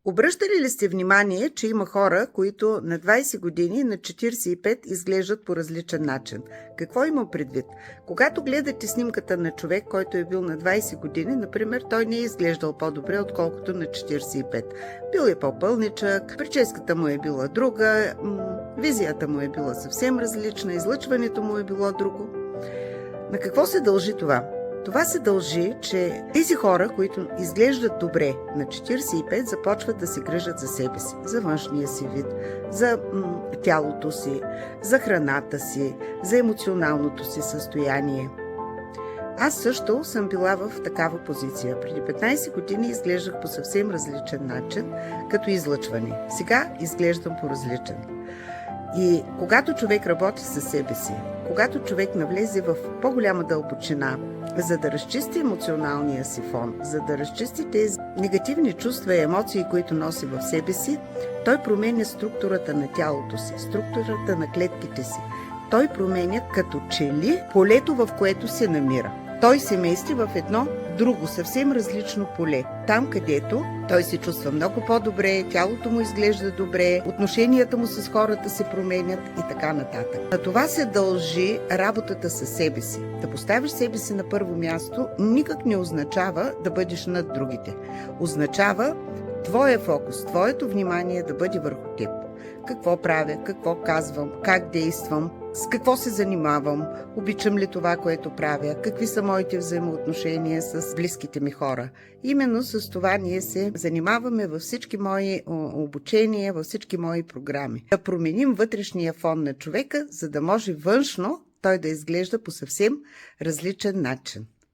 Обръщали ли сте внимание, че има хора, които на 20 години, на 45 изглеждат по различен начин? Какво има предвид? Когато гледате снимката на човек, който е бил на 20 години, например, той не е изглеждал по-добре, отколкото на 45. Бил е по-пълничък, прическата му е била друга, визията му е била съвсем различна, излъчването му е било друго. На какво се дължи това? Това се дължи, че тези хора, които изглеждат добре на 45, започват да се грижат за себе си, за външния си вид, за тялото си, за храната си, за емоционалното си състояние. Аз също съм била в такава позиция. Преди 15 години изглеждах по съвсем различен начин, като излъчване. Сега изглеждам по различен. И когато човек работи със себе си, когато човек навлезе в по-голяма дълбочина, за да разчисти емоционалния си фон, за да разчисти тези негативни чувства и емоции, които носи в себе си, той променя структурата на тялото си, структурата на клетките си. Той променя като че ли полето, в което се намира. Той се мести в едно друго, съвсем различно поле. Там, където той се чувства много по-добре, тялото му изглежда добре, отношенията му с хората се променят и така нататък. На това се дължи работата със себе си. Да поставиш себе си на първо място никак не означава да бъдеш над другите. Означава твоя фокус, твоето внимание да бъде върху теб. Какво правя, какво казвам, как действам, с какво се занимавам, обичам ли това, което правя, какви са моите взаимоотношения с близките ми хора. Именно с това ние се занимаваме във всички мои обучения, във всички мои програми. Да променим вътрешния фон на човека, за да може външно той да изглежда по съвсем различен начин.